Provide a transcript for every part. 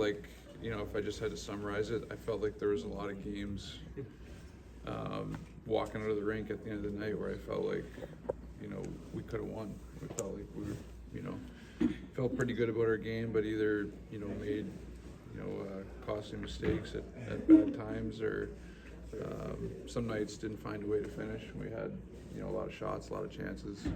Like, if I just had to summarize it, I felt like there was a lot of games walking out of the rink at the end of the night where I felt like, we could have won. We felt like we were, felt pretty good about our game, but either, made, costly mistakes at bad times, or some nights didn't find a way to finish. We had, a lot of shots, a lot of chances.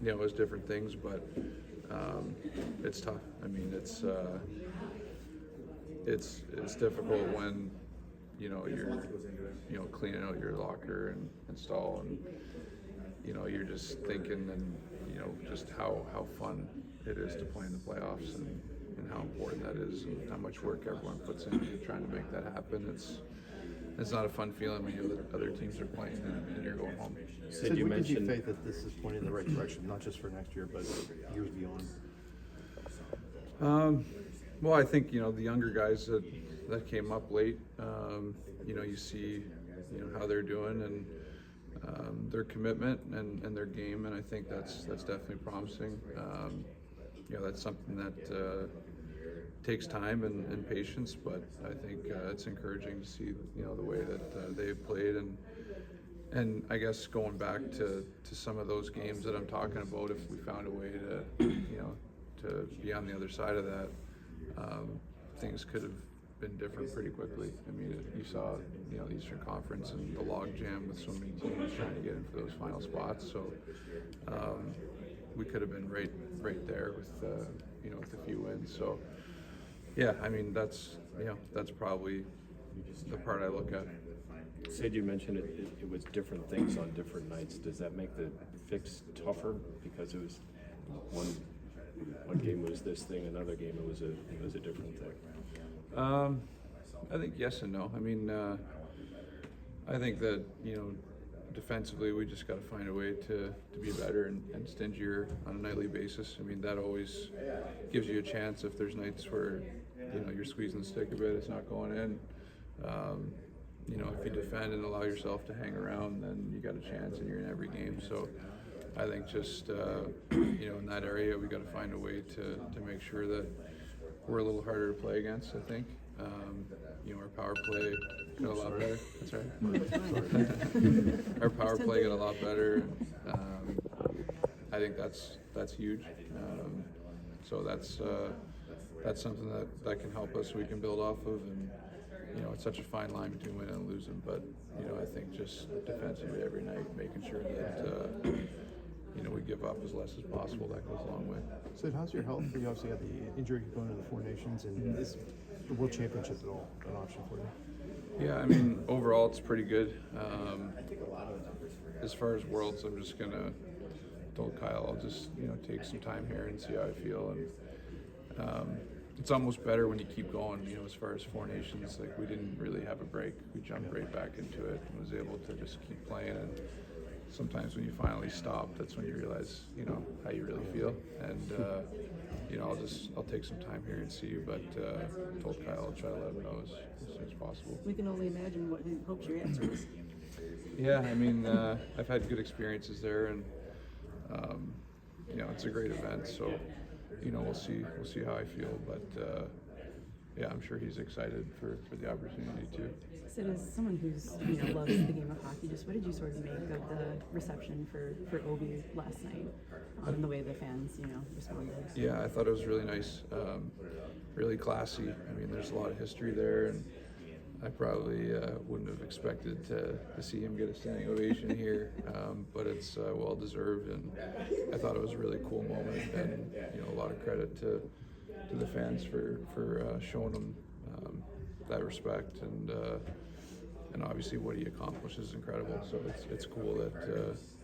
It was different things, but it's tough. I mean, it's difficult when you're cleaning out your locker and stall, and you're just thinking, and just how fun it is to play in the playoffs, and how important that is, and how much work everyone puts into trying to make that happen. It's not a fun feeling when other teams are playing and you're going home. Sid, you mentioned faith that this is pointing in the right direction, not just for next year, but years beyond. Well, I think the younger guys that came up late, you see how they're doing, and their commitment and their game, and I think that's definitely promising. That's something that takes time and patience, but I think it's encouraging to see the way that they've played, and I guess going back to some of those games that I'm talking about, if we found a way to to be on the other side of that, things could have been different pretty quickly. I mean, you saw the Eastern Conference and the log jam with so many teams trying to get into those final spots, so we could have been right there with with a few wins. So yeah, I mean, that's probably the part I look at. Sid, you mentioned it was different things on different nights. Does that make the fix tougher because it was one game was this thing, another game it was a different thing? I think yes and no. I mean, I think that defensively we just got to find a way to be better and stingier on a nightly basis. I mean, that always gives you a chance if there's nights where you're squeezing the stick a bit, it's not going in. If you defend and allow yourself to hang around, then you got a chance and you're in every game. So I think just in that area we got to find a way to make sure that we're a little harder to play against. I think our power play got a lot better. That's right. Our power play got a lot better. I think that's huge. So that's something that can help us. We can build off of, and it's such a fine line between winning and losing. But I think just defensively every night, making sure that we give up as less as possible, that goes a long way. Sid, how's your health? You obviously had the injury going to the Four Nations, and is the World Championship at all an option for you? Yeah, I mean, overall it's pretty good. As far as Worlds, I'm just gonna told Kyle I'll just take some time here and see how I feel, and it's almost better when you keep going. As far as Four Nations, like, we didn't really have a break. We jumped right back into it and was able to just keep playing. And sometimes when you finally stop, that's when you realize how you really feel. And I'll take some time here and see you, but told Kyle I'll try to let him know as soon as possible. We can only imagine what he hopes your answer is. Yeah, I mean, I've had good experiences there, and it's a great event. So we'll see how I feel, but yeah, I'm sure he's excited for the opportunity too. Sid, as someone who's loves the game of hockey, just what did you sort of make of the reception for Ovi last night, and the way the fans responded? Yeah, I thought it was really nice, really classy. I mean, there's a lot of history there, and I probably wouldn't have expected to see him get a standing ovation here, but it's well deserved, and I thought it was a really cool moment, and a lot of credit to the fans for showing him that respect, and obviously what he accomplished is incredible. So it's cool that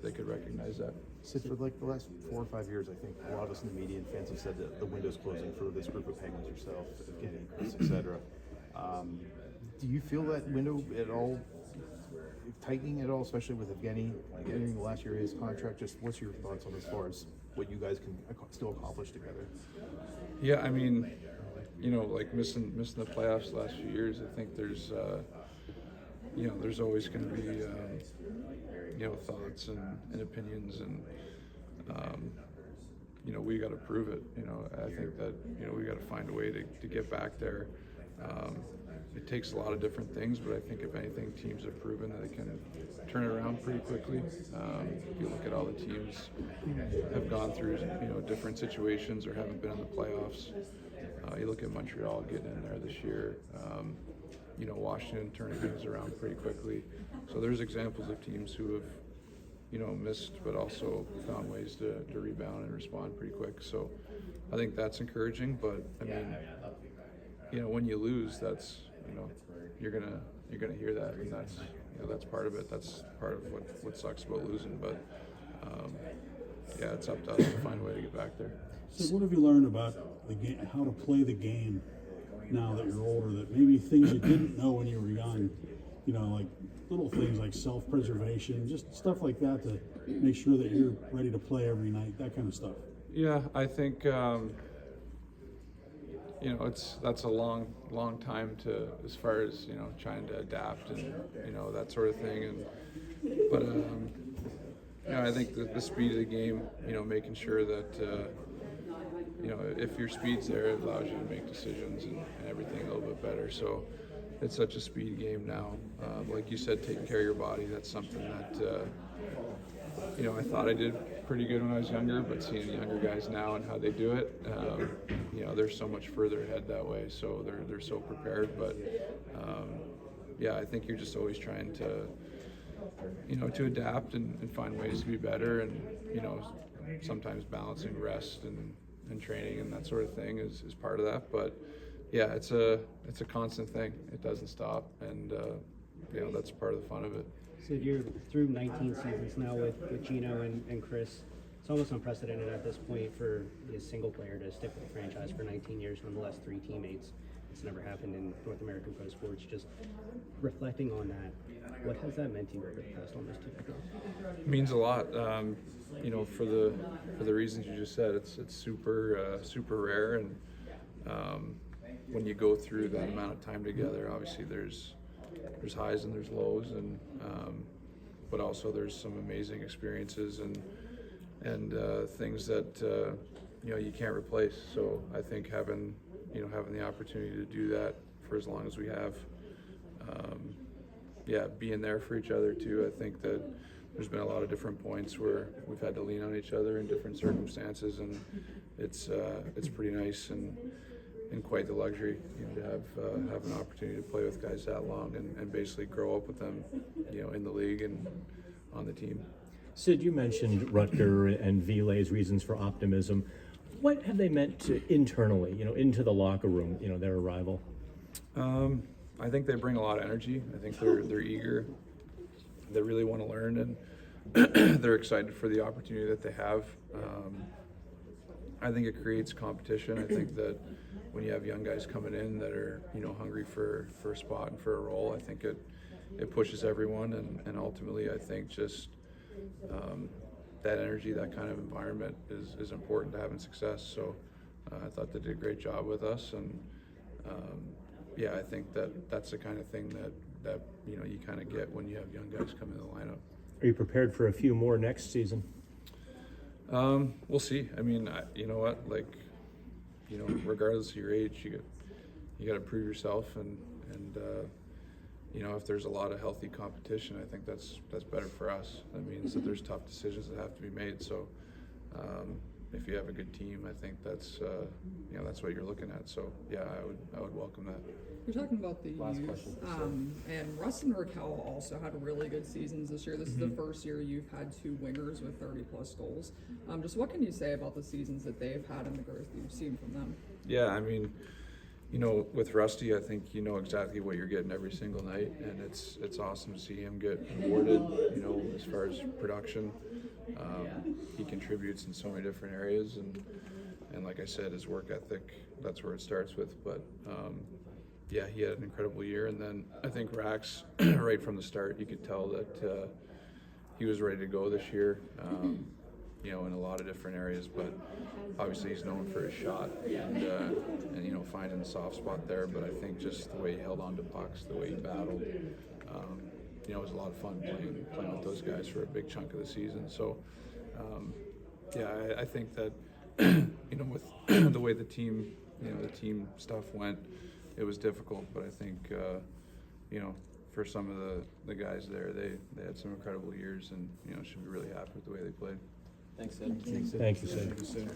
they could recognize that. Sid, for like the last 4 or 5 years, I think a lot of us in the media and fans have said that the window's closing for this group of Penguins, yourself, Evgeny, Chris, etc. Do you feel that window at all tightening at all, especially with Evgeny entering the last year of his contract? Just what's your thoughts on as far as what you guys can still accomplish together? Yeah, I mean, like missing the playoffs the last few years, I think there's there's always going to be thoughts and opinions, and we got to prove it. I think that we got to find a way to get back there. It takes a lot of different things, but I think if anything, teams have proven that they can turn it around pretty quickly. You look at all the teams have gone through different situations or haven't been in the playoffs. You look at Montreal getting in there this year. Washington turning things around pretty quickly. So there's examples of teams who have missed, but also found ways to rebound and respond pretty quick. So I think that's encouraging. But I mean, when you lose, that's you're gonna hear that, and that's part of it. That's part of what sucks about losing. But it's up to us to find a way to get back there. So what have you learned about the game, how to play the game now that you're older, that maybe things you didn't know when you were young, like little things like self-preservation, just stuff like that to make sure that you're ready to play every night, that kind of stuff? Yeah, I think that's a long time to, as far as trying to adapt and that sort of thing. But I think the speed of the game, making sure that if your speed's there, it allows you to make decisions and everything a little bit better. So it's such a speed game now. Like you said, taking care of your body, that's something that I thought I did pretty good when I was younger, but seeing the younger guys now and how they do it, they're so much further ahead that way, so they're so prepared. But I think you're just always trying to to adapt and find ways to be better, and sometimes balancing rest and training and that sort of thing is part of that. But it's a constant thing. It doesn't stop, and that's part of the fun of it. So you're through 19 seasons now with Gino and Chris. It's almost unprecedented at this point for a single player to stick with the franchise for 19 years, nonetheless 3 teammates. It's never happened in North American pro sports. Just reflecting on that, what has that meant to you over the past almost 2 decades? It means a lot. For the reasons you just said, it's super rare, and when you go through that amount of time together, obviously there's highs and there's lows, and but also there's some amazing experiences and things that you can't replace. So I think having the opportunity to do that for as long as we have, being there for each other too. I think that there's been a lot of different points where we've had to lean on each other in different circumstances, and it's pretty nice and quite the luxury to have an opportunity to play with guys that long and basically grow up with them in the league and on the team. Sid, you mentioned Rutger and Vilay's reasons for optimism. What have they meant internally, into the locker room, their arrival? I think they bring a lot of energy. I think they're eager. They really want to learn, and they're excited for the opportunity that they have. I think it creates competition. I think that when you have young guys coming in that are hungry for a spot and for a role, I think it pushes everyone, and ultimately I think just that energy, that kind of environment is important to having success. So I thought they did a great job with us, and I think that's the kind of thing that you kind of get when you have young guys come in the lineup. Are you prepared for a few more next season? We'll see. I mean, you know what? Regardless of your age, you got to prove yourself, and if there's a lot of healthy competition, I think that's better for us. That means that there's tough decisions that have to be made. So if you have a good team, I think that's what you're looking at. So I would welcome that. You're talking about the Last youth, question. and Russ and Raquel also had really good seasons this year. This is the first year you've had 2 wingers with 30-plus goals. Just what can you say about the seasons that they've had and the growth you've seen from them? Yeah, I mean, with Rusty, I think you know exactly what you're getting every single night, and it's awesome to see him get rewarded. As far as production, he contributes in so many different areas, and like I said, his work ethic, that's where it starts with. But he had an incredible year, and then I think Rax, right from the start, you could tell that he was ready to go this year. In a lot of different areas, but obviously he's known for his shot and finding the soft spot there. But I think just the way he held on to pucks, the way he battled, it was a lot of fun playing with those guys for a big chunk of the season. So, I think that you know, with the way the team stuff went, it was difficult. But I think, you know, for some of the guys there, they had some incredible years, and you know, should be really happy with the way they played. Thank you, Sid.